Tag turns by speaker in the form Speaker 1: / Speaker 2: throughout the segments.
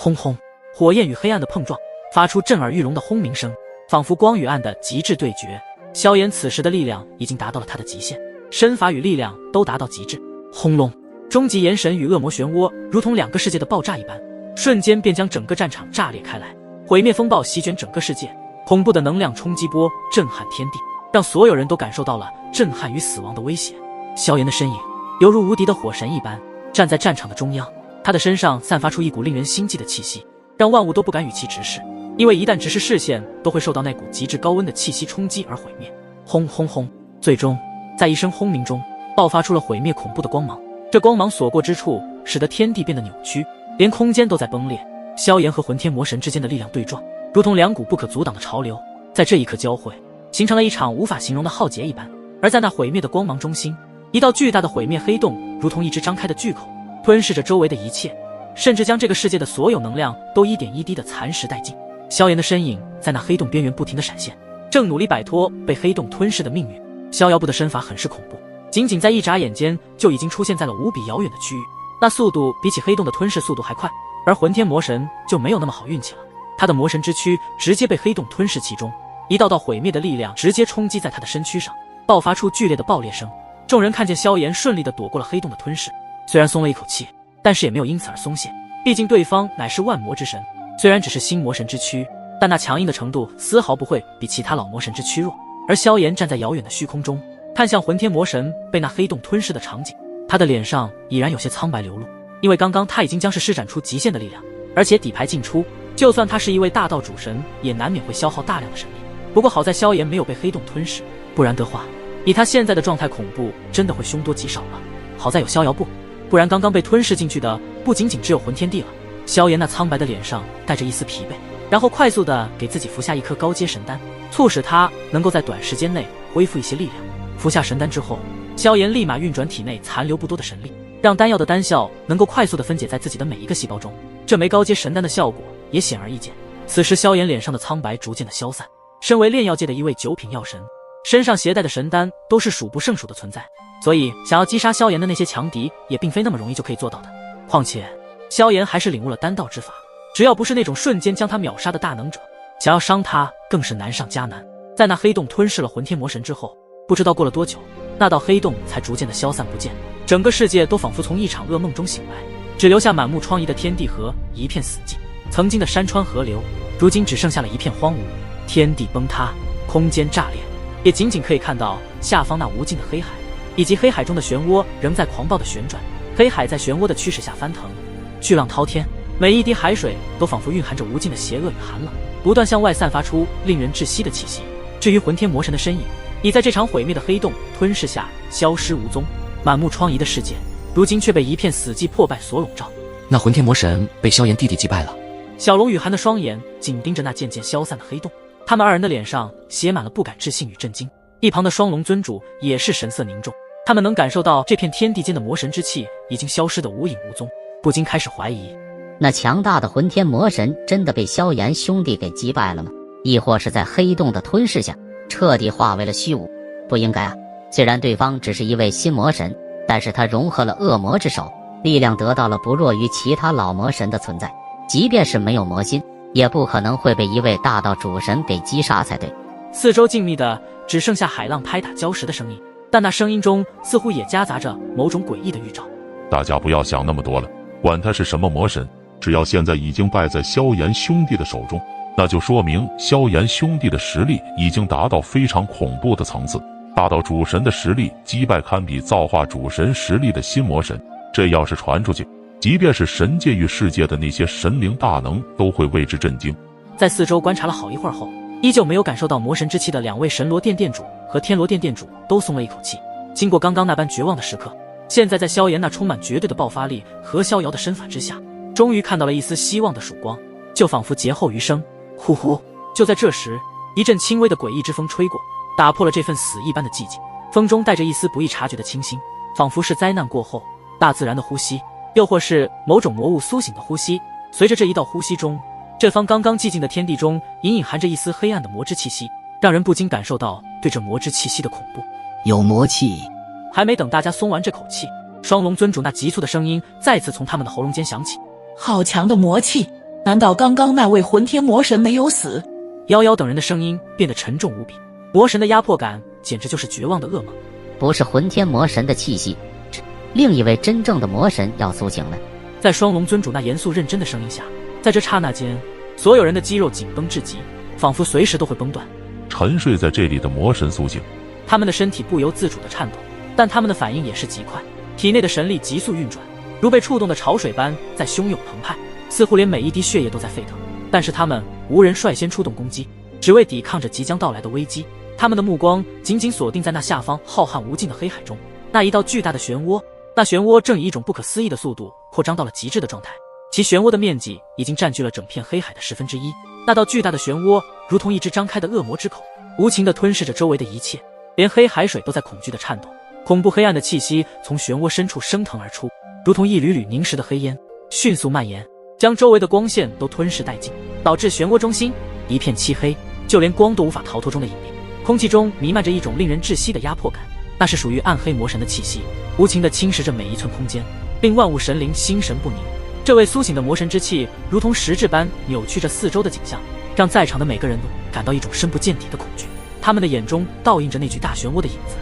Speaker 1: 轰轰，火焰与黑暗的碰撞，发出震耳欲聋的轰鸣声，仿佛光与暗的极致对决。萧炎此时的力量已经达到了他的极限，身法与力量都达到极致。轰隆，终极炎神与恶魔漩涡如同两个世界的爆炸一般，瞬间便将整个战场炸裂开来。毁灭风暴席卷整个世界，恐怖的能量冲击波震撼天地，让所有人都感受到了震撼与死亡的威胁。萧炎的身影犹如无敌的火神一般，站在战场的中央，他的身上散发出一股令人心悸的气息，让万物都不敢与其直视，因为一旦直视视线，都会受到那股极致高温的气息冲击而毁灭。轰轰轰，最终在一声轰鸣中爆发出了毁灭恐怖的光芒，这光芒所过之处，使得天地变得扭曲，连空间都在崩裂。萧炎和魂天魔神之间的力量对撞，如同两股不可阻挡的潮流，在这一刻交汇，形成了一场无法形容的浩劫一般。而在那毁灭的光芒中心，一道巨大的毁灭黑洞如同一只张开的巨口，吞噬着周围的一切，甚至将这个世界的所有能量都一点一滴地蚕食殆尽。萧炎的身影在那黑洞边缘不停地闪现，正努力摆脱被黑洞吞噬的命运。逍遥步的身法很是恐怖，仅仅在一眨眼间就已经出现在了无比遥远的区域，那速度比起黑洞的吞噬速度还快。而魂天魔神就没有那么好运气了，他的魔神之躯直接被黑洞吞噬其中，一道道毁灭的力量直接冲击在他的身躯上，爆发出剧烈的爆裂声。众人看见萧炎顺利地躲过了黑洞的吞噬，虽然松了一口气，但是也没有因此而松懈，毕竟对方乃是万魔之神，虽然只是新魔神之躯，但那强硬的程度丝毫不会比其他老魔神之躯弱。而萧炎站在遥远的虚空中，看向魂天魔神被那黑洞吞噬的场景，他的脸上已然有些苍白流露，因为刚刚他已经将是施展出极限的力量，而且底牌尽出，就算他是一位大道主神，也难免会消耗大量的神力。不过好在萧炎没有被黑洞吞噬，不然的话，以他现在的状态，恐怖真的会凶多吉少了。好在有逍遥步，不然刚刚被吞噬进去的不仅仅只有魂天帝了。萧炎那苍白的脸上带着一丝疲惫，然后快速的给自己服下一颗高阶神丹，促使他能够在短时间内恢复一些力量。服下神丹之后，萧炎立马运转体内残留不多的神力，让丹药的丹效能够快速的分解在自己的每一个细胞中。这枚高阶神丹的效果也显而易见。此时萧炎脸上的苍白逐渐的消散，身为炼药界的一位九品药神，身上携带的神丹都是数不胜数的存在，所以想要击杀萧炎的那些强敌也并非那么容易就可以做到的。况且萧炎还是领悟了丹道之法，只要不是那种瞬间将他秒杀的大能者，想要伤他更是难上加难。在那黑洞吞噬了魂天魔神之后，不知道过了多久，那道黑洞才逐渐的消散不见，整个世界都仿佛从一场噩梦中醒来，只留下满目疮痍的天地和一片死寂。曾经的山川河流，如今只剩下了一片荒芜，天地崩塌，空间炸裂，也仅仅可以看到下方那无尽的黑海，以及黑海中的漩涡仍在狂暴的旋转。黑海在漩涡的驱使下翻腾，巨浪滔天，每一滴海水都仿佛蕴含着无尽的邪恶与寒冷，不断向外散发出令人窒息的气息。至于魂天魔神的身影，已在这场毁灭的黑洞吞噬下消失无踪，满目疮痍的世界如今却被一片死寂破败所笼罩。
Speaker 2: 那魂天魔神被萧炎弟弟击败了。
Speaker 1: 小龙与寒的双眼紧盯着那渐渐消散的黑洞，他们二人的脸上写满了不敢置信与震惊。一旁的双龙尊主也是神色凝重，他们能感受到这片天地间的魔神之气已经消失得无影无踪，不禁开始怀疑，
Speaker 3: 那强大的魂天魔神真的被萧炎兄弟给击败了吗？亦或是在黑洞的吞噬下彻底化为了虚无？不应该啊，虽然对方只是一位新魔神，但是他融合了恶魔之手，力量得到了不弱于其他老魔神的存在，即便是没有魔心，也不可能会被一位大道主神给击杀才对。
Speaker 1: 四周静谧的只剩下海浪拍打礁石的声音，但那声音中似乎也夹杂着某种诡异的预兆。
Speaker 4: 大家不要想那么多了，管他是什么魔神，只要现在已经败在萧炎兄弟的手中，那就说明萧炎兄弟的实力已经达到非常恐怖的层次。大道主神的实力击败堪比造化主神实力的新魔神，这要是传出去，即便是神界与世界的那些神灵大能都会为之震惊。
Speaker 1: 在四周观察了好一会儿后，依旧没有感受到魔神之气的两位神罗殿殿主和天罗殿殿主都松了一口气。经过刚刚那般绝望的时刻，现在在萧炎那充满绝对的爆发力和逍遥的身法之下，终于看到了一丝希望的曙光，就仿佛劫后余生。呼呼！就在这时，一阵轻微的诡异之风吹过，打破了这份死一般的寂静。风中带着一丝不易察觉的清新，仿佛是灾难过后大自然的呼吸，又或是某种魔物苏醒的呼吸。随着这一道呼吸中，这方刚刚寂静的天地中隐隐含着一丝黑暗的魔之气息，让人不禁感受到对这魔之气息的恐怖。
Speaker 2: 有魔气！
Speaker 1: 还没等大家松完这口气，双龙尊主那急促的声音再次从他们的喉咙间响起：
Speaker 5: 好强的魔气！难道刚刚那位混天魔神没有死？
Speaker 1: 夭夭等人的声音变得沉重无比，魔神的压迫感简直就是绝望的噩梦。
Speaker 3: 不是混天魔神的气息，另一位真正的魔神要苏醒了。
Speaker 1: 在双龙尊主那严肃认真的声音下，在这刹那间，所有人的肌肉紧绷至极，仿佛随时都会崩断。
Speaker 4: 沉睡在这里的魔神苏醒，
Speaker 1: 他们的身体不由自主地颤抖，但他们的反应也是极快，体内的神力急速运转，如被触动的潮水般在汹涌澎湃，似乎连每一滴血液都在沸腾。但是他们无人率先出动攻击，只为抵抗着即将到来的危机。他们的目光紧紧锁定在那下方浩瀚无尽的黑海中，那一道巨大的漩涡，那漩涡正以一种不可思议的速度扩张到了极致的状态，其漩涡的面积已经占据了整片黑海的1/10。那道巨大的漩涡如同一只张开的恶魔之口，无情地吞噬着周围的一切，连黑海水都在恐惧地颤抖。恐怖黑暗的气息从漩涡深处升腾而出，如同一缕缕凝实的黑烟，迅速蔓延，将周围的光线都吞噬殆尽，导致漩涡中心一片漆黑，就连光都无法逃脱中的引力。空气中弥漫着一种令人窒息的压迫感，那是属于暗黑魔神的气息，无情地侵蚀着每一寸空间，令万物神灵心神不宁。这位苏醒的魔神之气如同实质般扭曲着四周的景象，让在场的每个人都感到一种深不见底的恐惧。他们的眼中倒映着那具大漩涡的影子，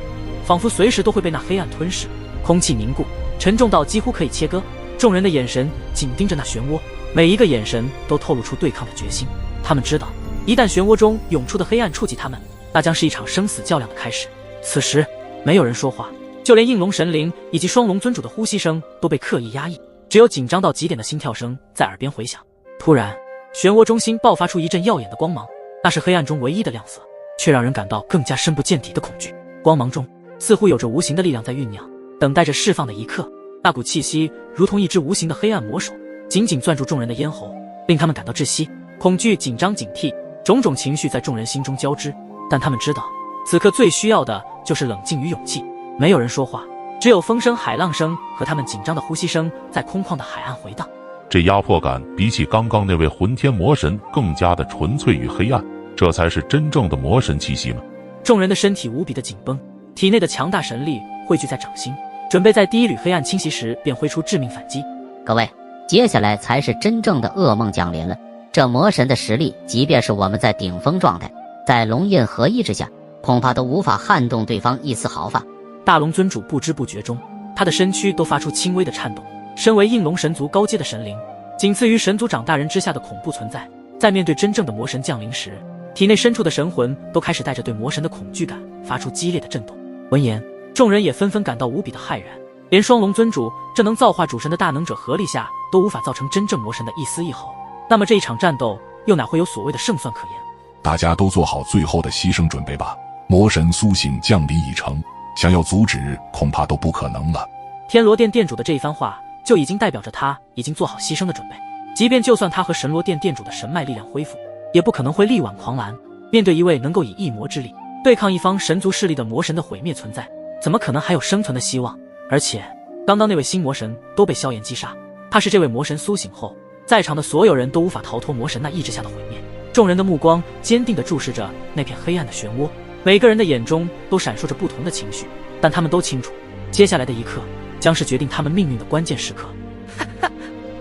Speaker 1: 仿佛随时都会被那黑暗吞噬。空气凝固，沉重到几乎可以切割，众人的眼神紧盯着那漩涡，每一个眼神都透露出对抗的决心。他们知道，一旦漩涡中涌出的黑暗触及他们，那将是一场生死较量的开始。此时没有人说话，就连应龙神灵以及双龙尊主的呼吸声都被刻意压抑，只有紧张到极点的心跳声在耳边回响。突然，漩涡中心爆发出一阵耀眼的光芒，那是黑暗中唯一的亮色，却让人感到更加深不见底的恐惧。光芒中似乎有着无形的力量在酝酿，等待着释放的一刻。那股气息如同一只无形的黑暗魔手，紧紧攥住众人的咽喉，令他们感到窒息。恐惧、紧张、警惕，种种情绪在众人心中交织，但他们知道，此刻最需要的就是冷静与勇气。没有人说话，只有风声、海浪声和他们紧张的呼吸声在空旷的海岸回荡。
Speaker 4: 这压迫感比起刚刚那位混天魔神更加的纯粹与黑暗，这才是真正的魔神气息吗？
Speaker 1: 众人的身体无比的紧绷，体内的强大神力汇聚在掌心，准备在第一缕黑暗侵袭时便挥出致命反击。
Speaker 3: 各位，接下来才是真正的噩梦降临了。这魔神的实力，即便是我们在顶峰状态，在龙印合一之下，恐怕都无法撼动对方一丝毫发。
Speaker 1: 大龙尊主不知不觉中，他的身躯都发出轻微的颤动。身为应龙神族高阶的神灵，仅次于神族长大人之下的恐怖存在，在面对真正的魔神降临时，体内深处的神魂都开始带着对魔神的恐惧感发出激烈的震动。闻言，众人也纷纷感到无比的骇然，连双龙尊主这能造化主神的大能者合力下都无法造成真正魔神的一丝一毫，那么这一场战斗又哪会有所谓的胜算可言？
Speaker 6: 大家都做好最后的牺牲准备吧，魔神苏醒降临已成，想要阻止恐怕都不可能了。
Speaker 1: 天罗殿殿主的这一番话就已经代表着他已经做好牺牲的准备，即便就算他和神罗殿殿主的神脉力量恢复，也不可能会力挽狂澜。面对一位能够以一魔之力对抗一方神族势力的魔神的毁灭存在，怎么可能还有生存的希望？而且刚刚那位新魔神都被萧炎击杀，怕是这位魔神苏醒后，在场的所有人都无法逃脱魔神那意志下的毁灭。众人的目光坚定地注视着那片黑暗的漩涡，每个人的眼中都闪烁着不同的情绪，但他们都清楚，接下来的一刻将是决定他们命运的关键时刻。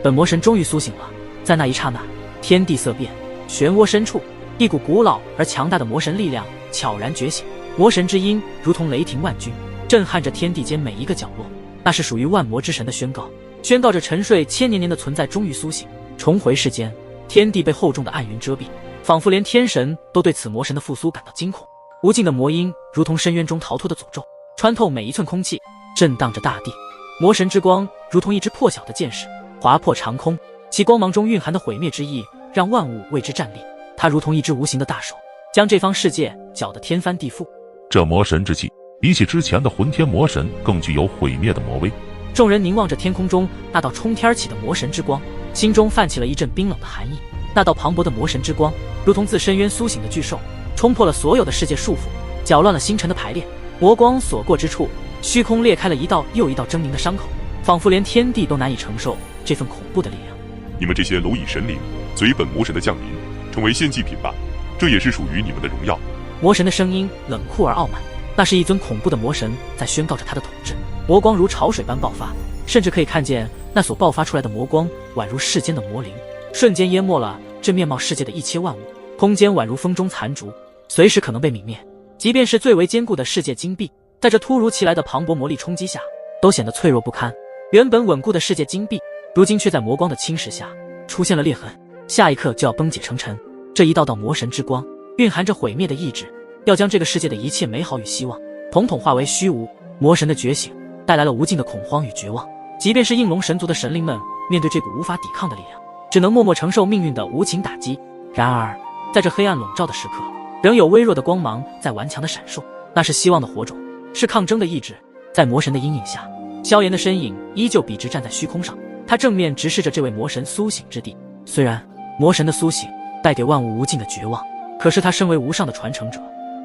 Speaker 1: 本魔神终于苏醒了，在那一刹那，天地色变，漩涡深处，一股古老而强大的魔神力量悄然觉醒。魔神之音如同雷霆万钧，震撼着天地间每一个角落。那是属于万魔之神的宣告，宣告着沉睡千年的存在终于苏醒，重回世间。天地被厚重的暗云遮蔽，仿佛连天神都对此魔神的复苏感到惊恐。无尽的魔音如同深渊中逃脱的诅咒，穿透每一寸空气，震荡着大地。魔神之光如同一只破晓的箭矢，划破长空，其光芒中蕴含的毁灭之意让万物为之战栗。它如同一只无形的大手，将这方世界搅得天翻地覆。
Speaker 4: 这魔神之气比起之前的混天魔神更具有毁灭的魔威。
Speaker 1: 众人凝望着天空中那道冲天起的魔神之光，心中泛起了一阵冰冷的寒意。那道磅礴的魔神之光如同自深渊苏醒的巨兽，冲破了所有的世界束缚，搅乱了星辰的排列。魔光所过之处，虚空裂开了一道又一道狰狞的伤口，仿佛连天地都难以承受这份恐怖的力量。
Speaker 7: 你们这些蝼蚁神灵，随本魔神的降临，成为献祭品吧，这也是属于你们的荣耀。
Speaker 1: 魔神的声音冷酷而傲慢，那是一尊恐怖的魔神在宣告着他的统治。魔光如潮水般爆发，甚至可以看见那所爆发出来的魔光宛如世间的魔灵，瞬间淹没了这面貌世界的一切万物，空间宛如风中残烛，随时可能被泯灭。即便是最为坚固的世界金币，在这突如其来的磅礴魔力冲击下，都显得脆弱不堪。原本稳固的世界金币，如今却在魔光的侵蚀下出现了裂痕，下一刻就要崩解成尘。这一道道魔神之光，蕴含着毁灭的意志，要将这个世界的一切美好与希望，统统化为虚无。魔神的觉醒，带来了无尽的恐慌与绝望。即便是应龙神族的神灵们，面对这股无法抵抗的力量，只能默默承受命运的无情打击。然而，在这黑暗笼罩的时刻，仍有微弱的光芒在顽强的闪烁，那是希望的火种，是抗争的意志。在魔神的阴影下，萧炎的身影依旧笔直站在虚空上，他正面直视着这位魔神苏醒之地。虽然魔神的苏醒带给万物无尽的绝望，可是他身为无上的传承者，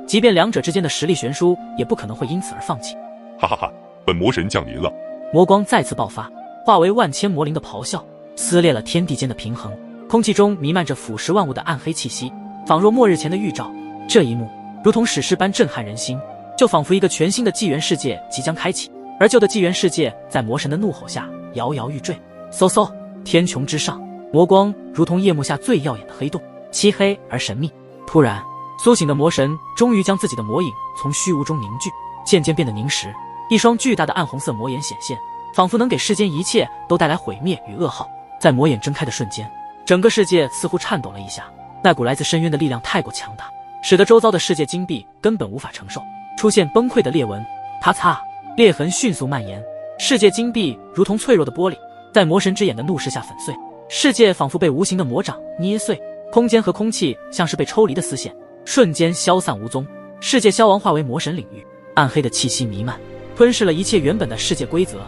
Speaker 1: 即便两者之间的实力悬殊，也不可能会因此而放弃。
Speaker 7: 哈哈哈，本魔神降临了！
Speaker 1: 魔光再次爆发，化为万千魔灵的咆哮，撕裂了天地间的平衡。空气中弥漫着腐蚀万物的暗黑气息，仿若末日前的预兆。这一幕如同史诗般震撼人心，就仿佛一个全新的纪元世界即将开启，而旧的纪元世界在魔神的怒吼下摇摇欲坠。嗖嗖，天穹之上，魔光如同夜幕下最耀眼的黑洞，漆黑而神秘。突然，苏醒的魔神终于将自己的魔影从虚无中凝聚，渐渐变得凝实。一双巨大的暗红色魔眼显现，仿佛能给世间一切都带来毁灭与噩耗。在魔眼睁开的瞬间，整个世界似乎颤抖了一下，那股来自深渊的力量太过强大，使得周遭的世界金币根本无法承受，出现崩溃的裂纹。啪嚓，裂痕迅速蔓延，世界金币如同脆弱的玻璃，在魔神之眼的怒视下粉碎。世界仿佛被无形的魔掌捏碎，空间和空气像是被抽离的丝线，瞬间消散无踪。世界消亡化为魔神领域，暗黑的气息弥漫，吞噬了一切原本的世界规则。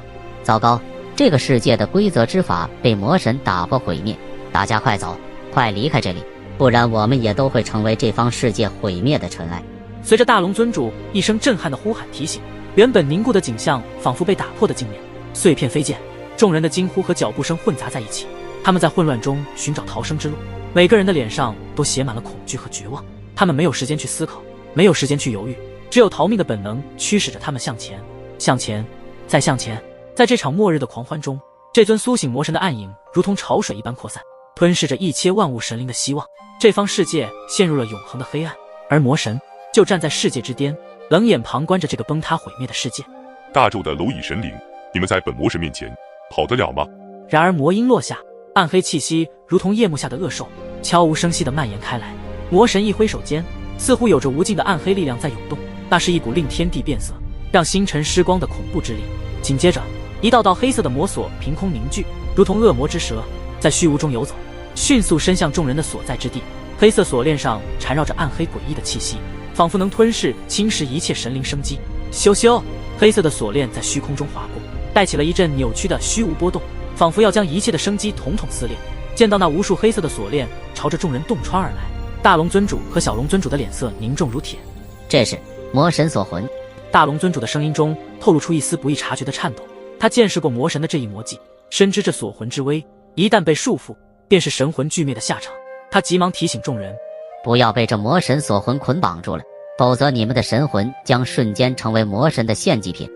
Speaker 3: 糟糕，这个世界的规则之法被魔神打破毁灭，大家快走，快离开这里，不然我们也都会成为这方世界毁灭的尘埃。
Speaker 1: 随着大龙尊主一声震撼的呼喊提醒，原本凝固的景象仿佛被打破的镜面，碎片飞溅，众人的惊呼和脚步声混杂在一起。他们在混乱中寻找逃生之路，每个人的脸上都写满了恐惧和绝望。他们没有时间去思考，没有时间去犹豫，只有逃命的本能驱使着他们向前，向前，再向前。在这场末日的狂欢中，这尊苏醒魔神的暗影如同潮水一般扩散，吞噬着一切万物神灵的希望。这方世界陷入了永恒的黑暗，而魔神就站在世界之巅，冷眼旁观着这个崩塌毁灭的世界。
Speaker 7: 大宙的蝼蚁神灵，你们在本魔神面前跑得了吗？
Speaker 1: 然而魔音落下，暗黑气息如同夜幕下的恶兽，悄无声息地蔓延开来。魔神一挥手间，似乎有着无尽的暗黑力量在涌动，那是一股令天地变色，让星辰失光的恐怖之力。紧接着，一道道黑色的魔索凭空凝聚，如同恶魔之蛇，在虚无中游走，迅速伸向众人的所在之地。黑色锁链上缠绕着暗黑诡异的气息，仿佛能吞噬侵蚀一切神灵生机。咻咻，黑色的锁链在虚空中划过，带起了一阵扭曲的虚无波动，仿佛要将一切的生机统统撕裂。见到那无数黑色的锁链朝着众人洞穿而来，大龙尊主和小龙尊主的脸色凝重如铁。
Speaker 3: 这是魔神锁魂。
Speaker 1: 大龙尊主的声音中透露出一丝不易察觉的颤抖，他见识过魔神的这一魔技，深知这锁魂之威，一旦被束缚，便是神魂俱灭的下场。他急忙提醒众人，
Speaker 3: 不要被这魔神锁魂捆绑住了，否则你们的神魂将瞬间成为魔神的献祭品。